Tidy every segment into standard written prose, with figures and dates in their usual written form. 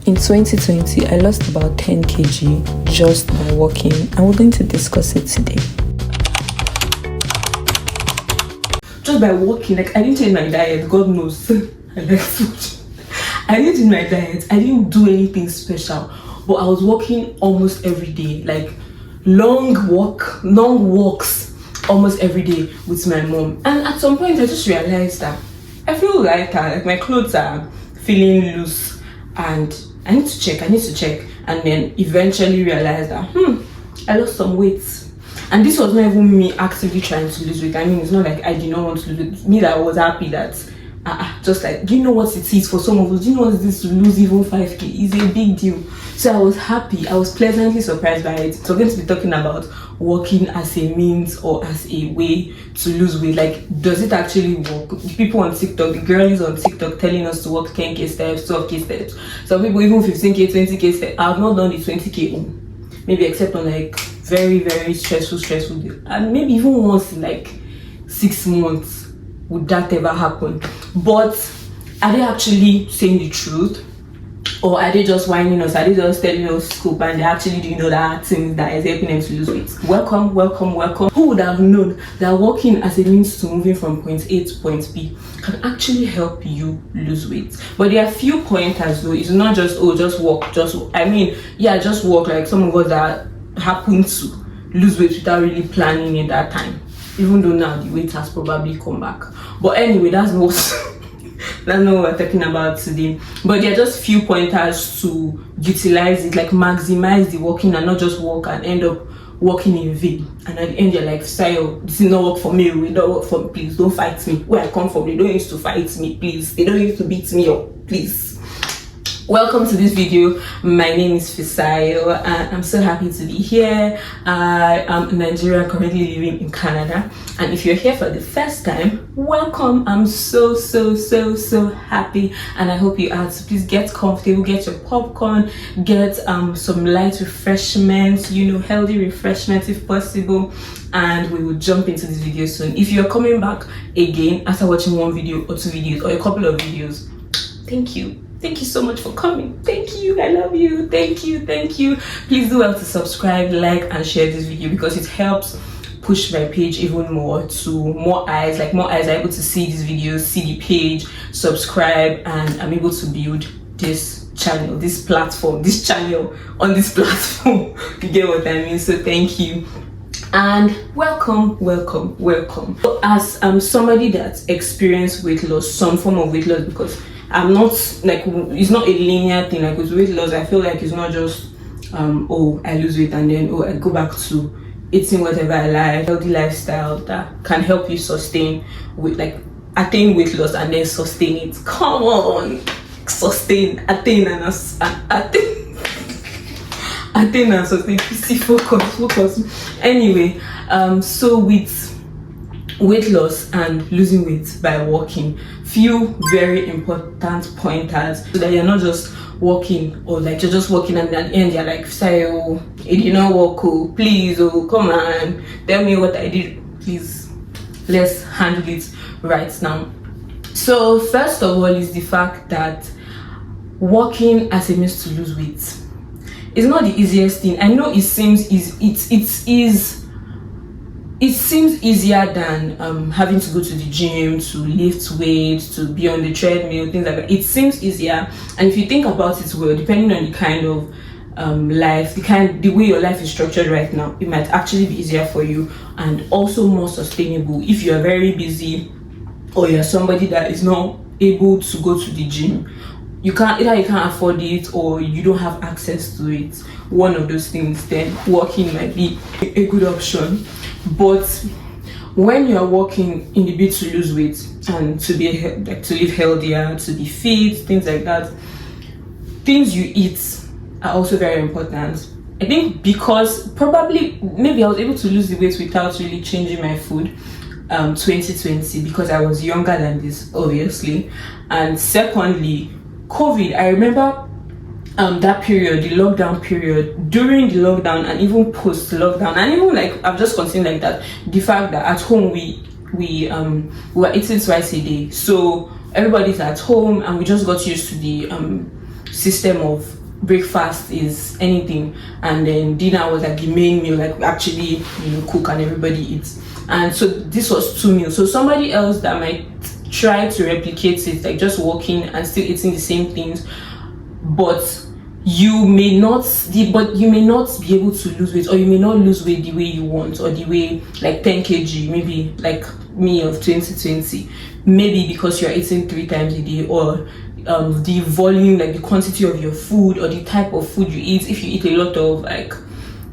In 2020, I lost about 10 kg just by walking, and we're going to discuss it today. Just by walking, like I didn't change my diet, God knows. I like food. I didn't change my diet, I didn't do anything special, but I was walking almost every day, like long walks almost every day with my mom. And at some point I just realized that I feel lighter, like my clothes are feeling loose, and I need to check, and then eventually realized that I lost some weight. And this was not even me actively trying to lose weight. I mean, it's not like I did not want to lose weight. Me, that I was happy that just like, do you know what it is for some of us? Do you know what it is to lose even 5k? It's a big deal. So I was happy. I was pleasantly surprised by it. So we're going to be talking about walking as a means or as a way to lose weight. Like, does it actually work? People on TikTok, the girlies on TikTok telling us to walk 10k steps, 12k steps. Some people even 15k, 20k steps. I have not done the 20k maybe except on like very, very stressful day. And maybe even once in like 6 months would that ever happen. But are they actually saying the truth? Or are they just whining us? Are they just telling us scoop and they're actually doing other things that is helping them to lose weight? Welcome. Who would have known that walking as a means to moving from point A to point B can actually help you lose weight? But there are few pointers though. It's not just, just walk, just walk, like some of us that happen to lose weight without really planning it that time. Even though now the weight has probably come back. But anyway, that's not what we're talking about today. But there are just few pointers to utilize it, like maximize the walking and not just walk and end up walking in vain. And at the end you're like, style, this is not work for me, it don't work for me, please don't fight me. Where I come from, they don't used to fight me, please. They don't used to beat me up, please. Welcome to this video. My name is Fisayo and I'm so happy to be here. I am in Nigeria, currently living in Canada, and if you're here for the first time, welcome. I'm so happy and I hope you are. So please get comfortable, get your popcorn, get some light refreshments, healthy refreshments if possible, and we will jump into this video soon. If you're coming back again after watching one video or two videos or a couple of videos, thank you so much for coming. Thank you, I love you. Thank you. Please do well to subscribe, like and share this video because it helps push my page even more to more eyes. Like more eyes are able to see these videos, see the page, subscribe, and I'm able to build this channel, this channel on this platform. You get what I mean? So thank you and welcome. As somebody that's experienced weight loss, some form of weight loss, because I'm not like, it's not a linear thing. Like with weight loss, I feel like it's not just I lose weight and then I go back to eating whatever I like. Healthy lifestyle that can help you sustain with, like, attain weight loss and then sustain it. Come on, sustain, attain and sustain. See, focus. Anyway, so with weight loss and losing weight by walking, few very important pointers so that you're not just walking, or like you're just walking and at the end you're like, Sayo, it did not walk, please, come on, tell me what I did. Please, let's handle it right now. So first of all is the fact that walking as a means to lose weight is not the easiest thing. I know it seems it seems easier than having to go to the gym, to lift weights, to be on the treadmill, things like that. It seems easier, and if you think about it well, depending on the kind of life, the way your life is structured right now, it might actually be easier for you and also more sustainable. If you're very busy or you're somebody that is not able to go to the gym, you can't afford it or you don't have access to it, one of those things, then walking might be a good option. But when you're walking in the bid to lose weight and to live healthier, to be fit, things like that, things you eat are also very important. I think because maybe I was able to lose the weight without really changing my food 2020 because I was younger than this, obviously. And secondly, COVID, I remember that period, the lockdown period, during the lockdown and even post lockdown, and even like I've just considered like that, the fact that at home we were eating twice a day, so everybody's at home and we just got used to the system of breakfast is anything, and then dinner was like the main meal, like we actually cook and everybody eats. And so this was 2 meals. So somebody else that might try to replicate it, like just walking and still eating the same things, but you may not be able to lose weight, or you may not lose weight the way you want, or the way, like 10 kg, maybe like me of 2020, maybe because you're eating 3 times a day, or the volume, like the quantity of your food, or the type of food you eat. If you eat a lot of like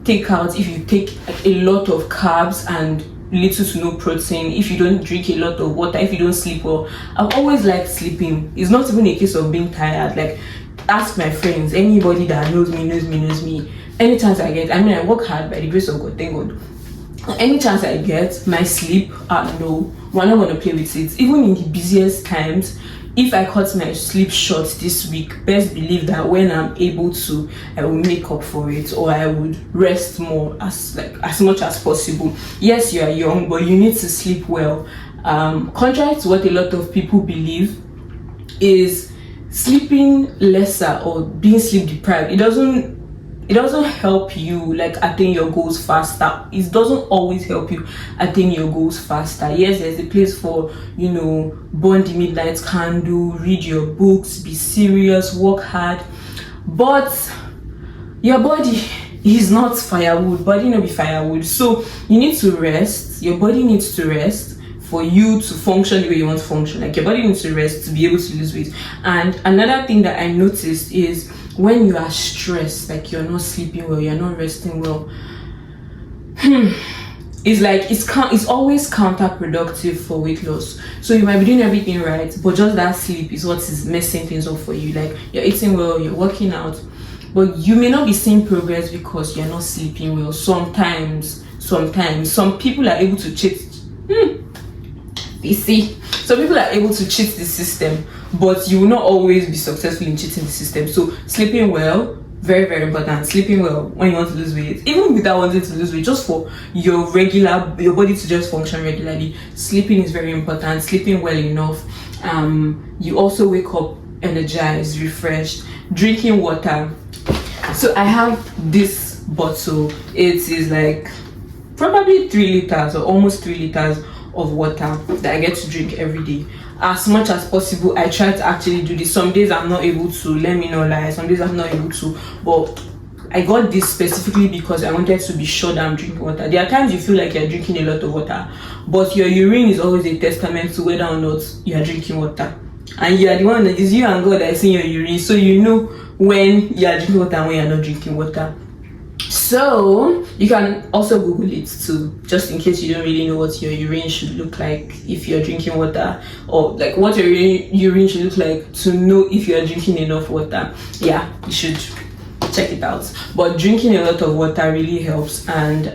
takeout, if you take like, a lot of carbs and little to no protein, if you don't drink a lot of water, if you don't sleep well. I've always liked sleeping. It's not even a case of being tired. Like, ask my friends, anybody that knows me. Any chance I get, I work hard by the grace of God, thank God. Any chance I get, my sleep, no, we're not going to play with it. Even in the busiest times, if I cut my sleep short this week, best believe that when I'm able to, I will make up for it, or I would rest more as much as possible. Yes, you are young, but you need to sleep well. Contrary to what a lot of people believe, is sleeping lesser or being sleep deprived, it doesn't help you like attain your goals faster. It doesn't always help you attain your goals faster. Yes, there's a place for burn the midnight candle, read your books, be serious, work hard, but your body is not firewood. Body not be firewood, so you need to rest. Your body needs to rest for you to function the way you want to function. Like, your body needs to rest to be able to lose weight. And another thing that I noticed is when you are stressed, like you're not sleeping well, you're not resting well, it's like it's always counterproductive for weight loss. So you might be doing everything right, but just that sleep is what is messing things up for you. Like, you're eating well, you're working out, but you may not be seeing progress because you're not sleeping well. Sometimes some people are able to cheat. Some people are able to cheat the system, but you will not always be successful in cheating the system. So sleeping well, very, very important. Sleeping well when you want to lose weight, even without wanting to lose weight, just for your body to just function regularly. Sleeping is very important. Sleeping well enough. You also wake up energized, refreshed. Drinking water. So I have this bottle. It is like probably 3 liters, or almost 3 liters of water that I get to drink every day. As much as possible, I try to actually do this. Some days I'm not able to, let me not lie, some days I'm not able to, but I got this specifically because I wanted to be sure that I'm drinking water. There are times you feel like you're drinking a lot of water, but your urine is always a testament to whether or not you are drinking water. And you are the one that is you and God that is in your urine, so you know when you are drinking water and when you're not drinking water. So you can also Google it too, just in case you don't really know what your urine should look like if you're drinking water, or like what your urine should look like to know if you're drinking enough water. Yeah, you should check it out. But drinking a lot of water really helps, and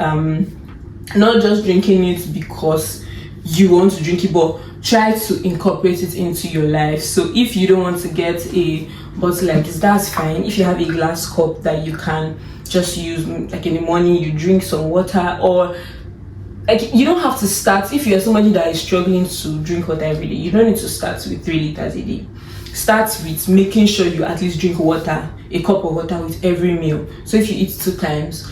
not just drinking it because you want to drink it, but try to incorporate it into your life. So if you don't want to get a bottle like this, that's fine. If you have a glass cup that you can just use, like in the morning you drink some water, or like you don't have to start. If you're somebody that is struggling to drink water every day, you don't need to start with 3 liters a day. Start with making sure you at least drink water, a cup of water with every meal. So if you eat 2 times,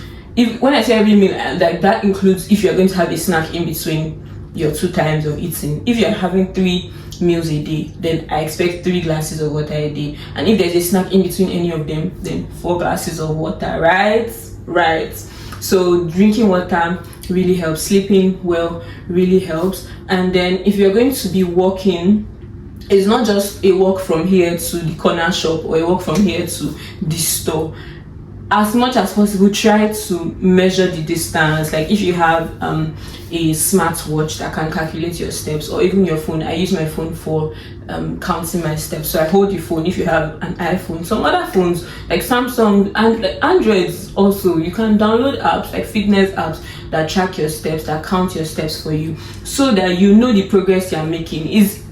when I say every meal, like that includes if you're going to have a snack in between your 2 times of eating. If you're having 3 meals a day, then I expect 3 glasses of water a day. And if there's a snack in between any of them, then 4 glasses of water, right? So drinking water really helps. Sleeping well really helps. And then if you're going to be walking, it's not just a walk from here to the corner shop or a walk from here to the store. As much as possible, try to measure the distance. Like if you have a smartwatch that can calculate your steps, or even your phone. I use my phone for counting my steps. So I hold the phone. If you have an iPhone, some other phones like Samsung and like Androids also, you can download apps like fitness apps that track your steps, that count your steps for you, so that you know the progress you're making. Is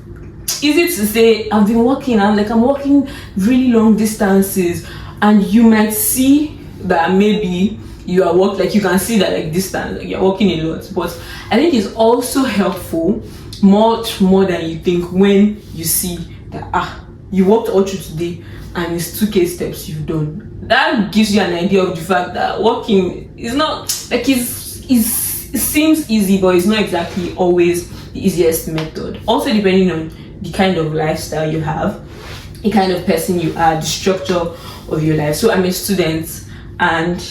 easy to say I've been walking, I'm walking really long distances, and you might see that maybe you are walking, like you can see that like distance, like you're walking a lot. But I think it's also helpful, much more than you think, when you see that you walked all through today and it's 2k steps you've done. That gives you an idea of the fact that walking is not like it seems easy, but it's not exactly always the easiest method. Also depending on the kind of lifestyle you have, the kind of person you are, the structure of your life. So I'm a student, and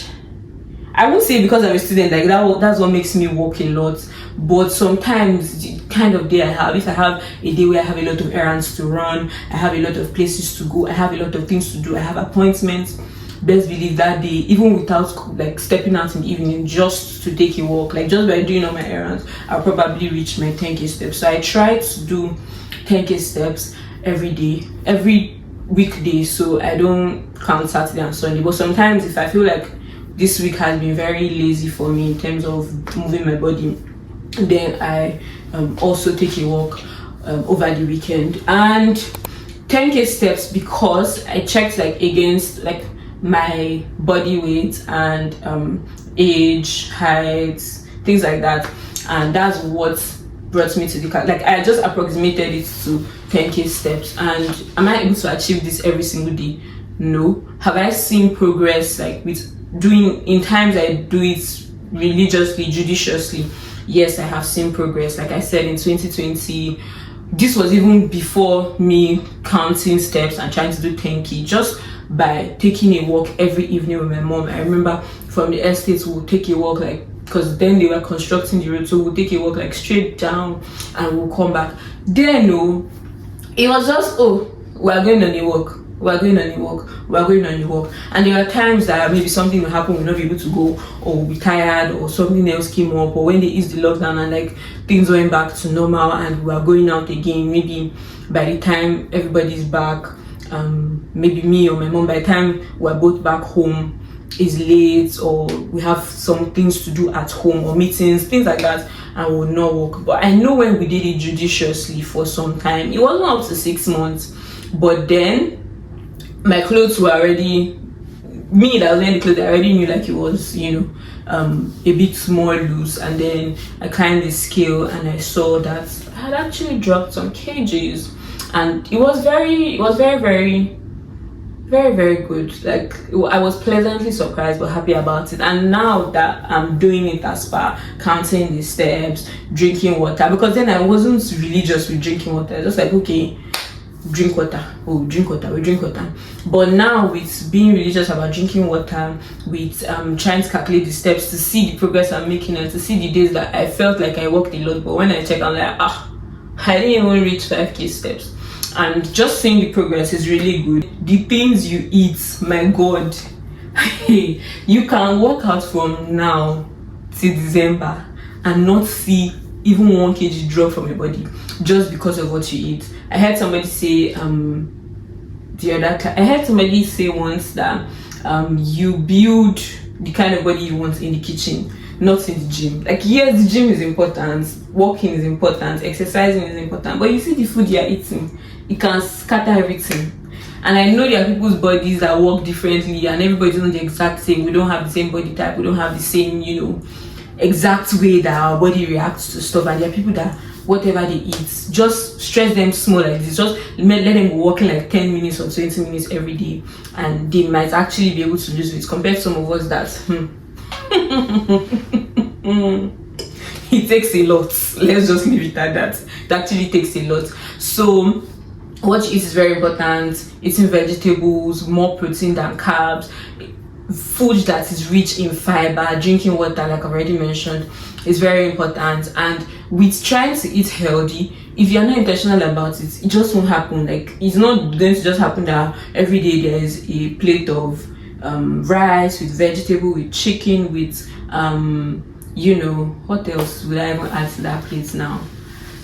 I won't say because I'm a student like that's what makes me walk a lot, but sometimes the kind of day I have, if I have a day where I have a lot of errands to run, I have a lot of places to go, I have a lot of things to do, I have appointments, best believe that day, even without like stepping out in the evening just to take a walk, like just by doing all my errands, I'll probably reach my 10k steps. So I try to do 10k steps every day, every weekday, so I don't count Saturday and Sunday. But sometimes if I feel like this week has been very lazy for me in terms of moving my body, then I also take a walk over the weekend. And 10k steps, because I checked like against like my body weight and age, height, things like that, and that's what brought me to the like I just approximated it to 10k steps. And am I able to achieve this every single day? No. Have I seen progress like with doing in times I do it religiously, judiciously? Yes, I have seen progress. Like I said, in 2020, this was even before me counting steps and trying to do 10k, just by taking a walk every evening with my mom. I remember from the estates we'll take a walk, like because then they were constructing the road, so we'll take a walk like straight down and we'll come back. Then no, it was just, oh, we're going on a walk, we're going on a walk, we're going on a walk. And there are times that maybe something will happen, we'll not be able to go, or we'll be tired, or something else came up, or when they eased the lockdown and like things went back to normal and we are going out again, maybe by the time everybody's back, maybe me or my mom, by the time we're both back home, is late, or we have some things to do at home or meetings, things like that, and we'll not walk. But I know when we did it judiciously for some time, it wasn't up to 6 months, but then my clothes were already, me that was wearing the clothes, I already knew like it was, you know, a bit more loose. And then I climbed the scale and I saw that I had actually dropped some kgs, and it was very good. Like I was pleasantly surprised but happy about it. And now that I'm doing it as far, counting the steps, drinking water, because then I wasn't religious with drinking water, just like, okay, drink water, oh, drink water, we drink water. But now with being religious about drinking water, with trying to calculate the steps to see the progress I'm making and to see the days that I felt like I walked a lot, but when I check, I'm like, I didn't even reach 5k steps. And just seeing the progress is really good. The things you eat, my God, you can work out from now till December and not see even 1 kg drop from your body just because of what you eat. I heard somebody say I heard somebody say once that you build the kind of body you want in the kitchen, not in the gym. Like, yes, the gym is important, walking is important, exercising is important, but you see the food you're eating, it can scatter everything. And I know there are people's bodies that work differently, and everybody's not the exact same. We don't have the same body type, we don't have the same, you know, exact way that our body reacts to stuff. And there are people that whatever they eat, just stretch them small like this, just let them go walking like 10 minutes or 20 minutes every day, and they might actually be able to lose weight, compared to some of us that it takes a lot. Let's just leave it at that. It actually takes a lot. So what you eat is very important. Eating vegetables, more protein than carbs, food that is rich in fiber, drinking water, like I've already mentioned, is very important. And with trying to eat healthy, if you're not intentional about it, it just won't happen. Like, it's not going to just happen that every day there is a plate of rice with vegetable, with chicken, with you know, what else would I even add to that plate now?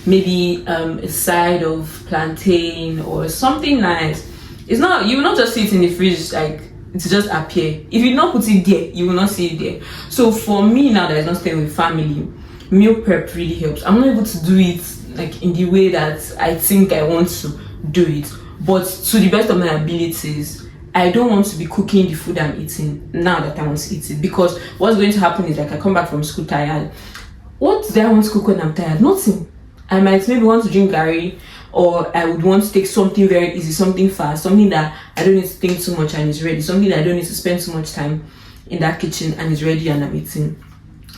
Maybe a side of plantain or something nice. It's not, you will not just see it in the fridge like it just appear. If you not put it there, you will not see it there. So for me now that is not staying with family, meal prep really helps. I'm not able to do it like in the way that I think I want to do it, but to the best of my abilities, I don't want to be cooking the food I'm eating now that I want to eat it. Because what's going to happen is, like, I come back from school tired. What do I want to cook when I'm tired? Nothing. I might maybe want to drink garri, or I would want to take something very easy, something fast, something that I don't need to think too much and it's ready, something that I don't need to spend too much time in that kitchen and it's ready and I'm eating.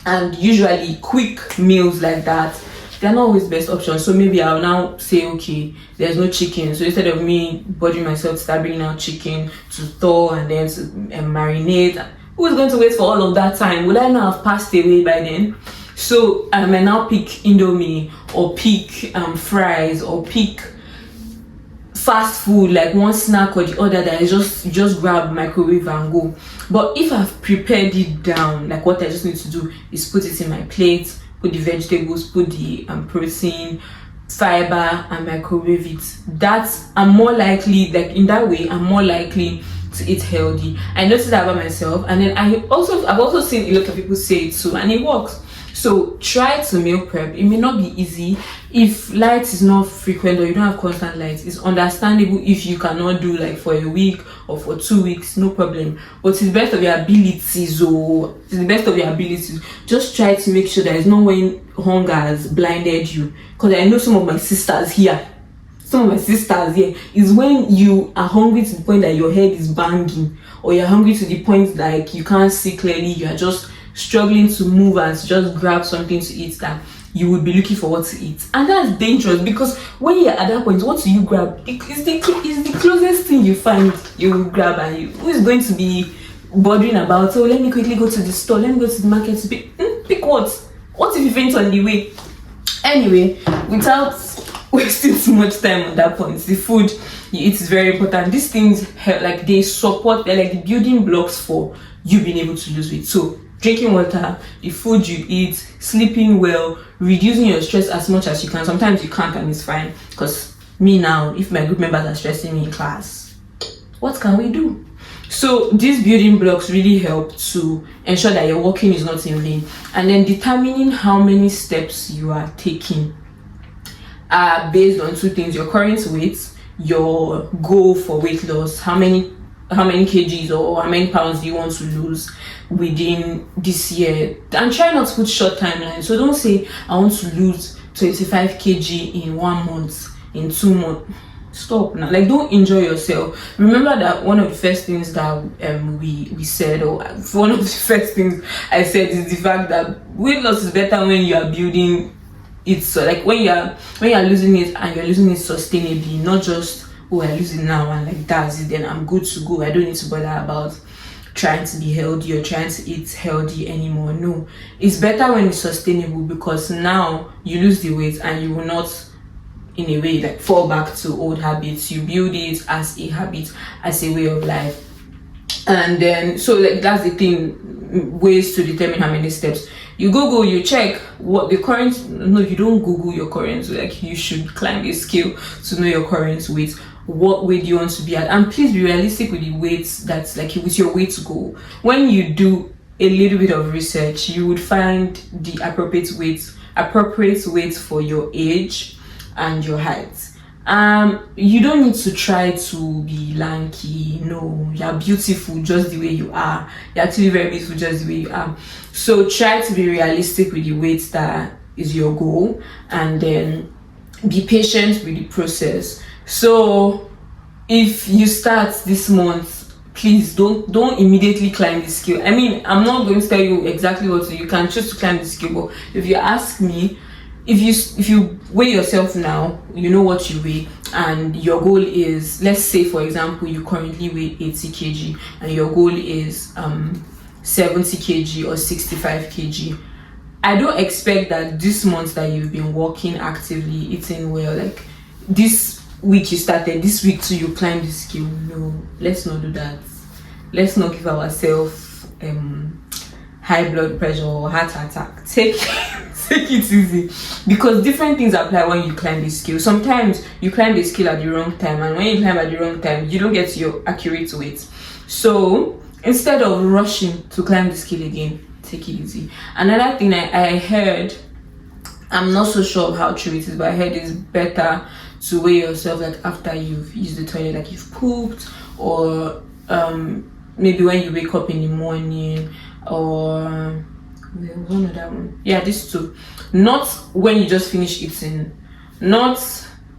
And usually quick meals like that, they're not always best options. So maybe I'll now say, okay, there's no chicken, so instead of me bothering myself to start bringing out chicken to thaw and then to marinate, who's going to wait for all of that time? Would I not have passed away by then? So I might now pick Indomie or pick fries or pick fast food, like one snack or the other that I just grab, microwave and go. But if I've prepared it down, like what I just need to do is put it in my plate, put the vegetables, put the protein, fiber, and microwave it. That's I'm more likely, like in that way, I'm more likely to eat healthy. I noticed that about myself, and then I've also seen a lot of people say it too, and it works. So try to meal prep. It may not be easy if light is not frequent or you don't have constant light. It's understandable if you cannot do like for a week or for 2 weeks, no problem. But it's the best of your abilities, or it's the best of your abilities. Just try to make sure that it's not when hunger has blinded you. Because I know some of my sisters here. Is when you are hungry to the point that your head is banging, or you're hungry to the point like you can't see clearly, you are just struggling to move and to just grab something to eat, that you would be looking for what to eat. And that's dangerous, because when you're at that point, what do you grab? It's the closest thing you find you will grab, and who is going to be bothering about, oh, let me quickly go to the store, let me go to the market to pick what if you faint on the way? Anyway, without wasting too much time on that point, the food you eat is very important. These things help, like they support, they're like the building blocks for you being able to lose weight. So drinking water, the food you eat, sleeping well, reducing your stress as much as you can. Sometimes you can't, and it's fine, because me now, if my group members are stressing me in class, what can we do? So these building blocks really help to ensure that your walking is not in vain. And then determining how many steps you are taking are based on two things: your current weight, your goal for weight loss, how many kgs or how many pounds do you want to lose within this year. And try not to put short timelines. So don't say I want to lose 25 kg in 1 month, in 2 months. Stop now. Like, don't enjoy yourself. Remember that one of the first things that we said, or one of the first things I said, is the fact that weight loss is better when you are building it. So like when you are losing it, and you're losing it sustainably, not just, oh, I lose it now and like that's it, then I'm good to go, I don't need to bother about trying to be healthy or trying to eat healthy anymore. No, it's better when it's sustainable, because now you lose the weight and you will not in a way like fall back to old habits. You build it as a habit, as a way of life. And then so like that's the thing, ways to determine how many steps. You Google, you check what the current, no, you don't Google your current, like you should climb a scale to know your current weight. What weight do you want to be at? And please be realistic with the weights that's like with your weight goal. When you do a little bit of research, you would find the appropriate weight for your age and your height. You don't need to try to be lanky. No, you're beautiful just the way you are. You're actually very beautiful just the way you are. So try to be realistic with the weight that is your goal, and then be patient with the process. So if you start this month, please don't immediately climb the scale. I mean, I'm not going to tell you exactly what to do. You can choose to climb the scale, but if you ask me, if you weigh yourself now, you know what you weigh, and your goal is, let's say for example, you currently weigh 80 kg and your goal is 70 kg or 65 kg. I don't expect that this month that you've been working actively, eating well, like this week you started, this week too you climb the scale. No, let's not do that. Let's not give ourselves high blood pressure or heart attack. Take it easy, because different things apply when you climb the scale. Sometimes you climb the scale at the wrong time, and when you climb at the wrong time, you don't get to your accurate weight. So instead of rushing to climb the scale again, take it easy. Another thing I heard, I'm not so sure of how true it is, but I heard it's better to weigh yourself like after you've used the toilet, like you've pooped, or maybe when you wake up in the morning, or one. Yeah, these two. Not when you just finish eating, not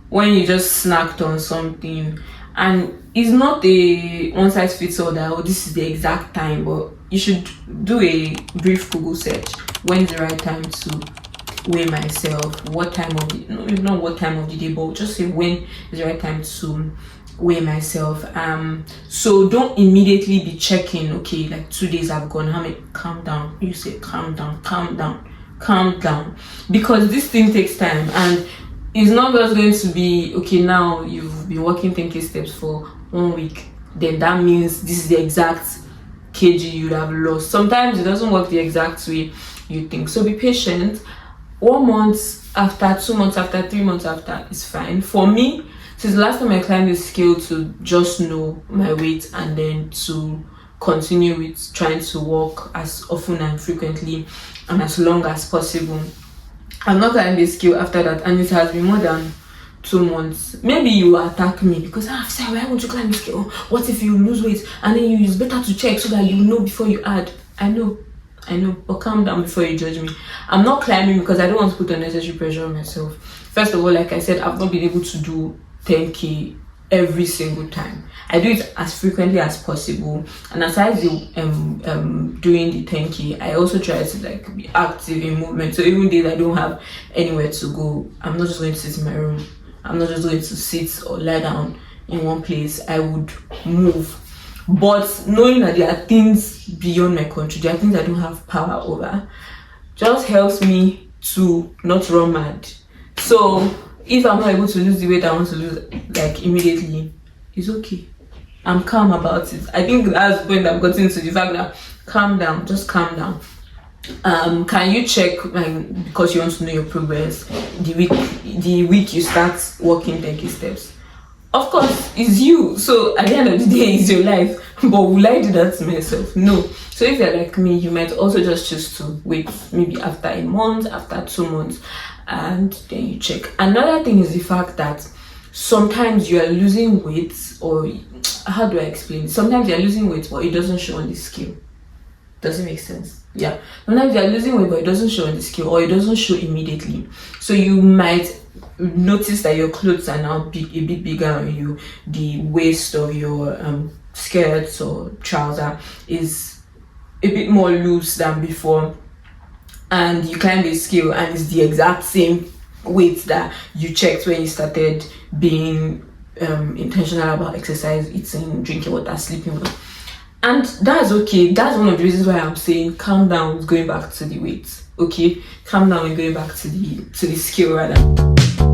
when you just snacked on something, and it's not a one size fits all that, oh, this is the exact time, but you should do a brief Google search. When's the right time to weigh myself? What time of the, no, maybe not what time of the day, but just say when is the right time to weigh myself. So don't immediately be checking, okay, like 2 days have gone, how many, calm down. You say calm down, because this thing takes time, and it's not just going to be okay. Now you've been working 10k steps for 1 week, then that means this is the exact kg you'd have lost. Sometimes it doesn't work the exact way you think, so be patient. 1 month after, 2 months after, 3 months after is fine. For me, since the last time I climbed the scale to just know my weight and then to continue with trying to walk as often and frequently and as long as possible, I'm not climbing the scale after that, and it has been more than 2 months. Maybe you will attack me because Sarah, why won't you climb the scale? What if you lose weight? And then it's better to check so that you know before you add. I know, but calm down before you judge me. I'm not climbing because I don't want to put unnecessary pressure on myself. First of all, like I said, I've not been able to do 10k every single time. I do it as frequently as possible, and aside the doing the 10k, I also try to like be active in movement. So even days I don't have anywhere to go, I'm not just going to sit in my room, I'm not just going to sit or lie down in one place. I would move, but knowing that there are things beyond my control, there are things I don't have power over, just helps me to not run mad. So if I'm not able to lose the weight I want to lose like immediately, it's okay. I'm calm about it. I think that's the point I've gotten to, the fact that calm down, just calm down. Can you check, like, because you want to know your progress, the week you start walking 10k steps? Of course, it's you. So at the end of the day, it's your life. But will I do that to myself? No. So if you're like me, you might also just choose to wait maybe after a month, after 2 months, and then you check. Another thing is the fact that sometimes you are losing weight, or how do I explain it? Sometimes you're losing weight but it doesn't show on the scale. Does it make sense? Yeah. Sometimes you're losing weight but it doesn't show on the scale, or it doesn't show immediately. So you might notice that your clothes are now a bit bigger on you. The waist of your skirts or trouser is a bit more loose than before, and you climb the scale and it's the exact same weight that you checked when you started being intentional about exercise, eating, drinking water, sleeping well. And that's okay. That's one of the reasons why I'm saying calm down with going back to the weight. Okay, calm down with going back to the scale rather.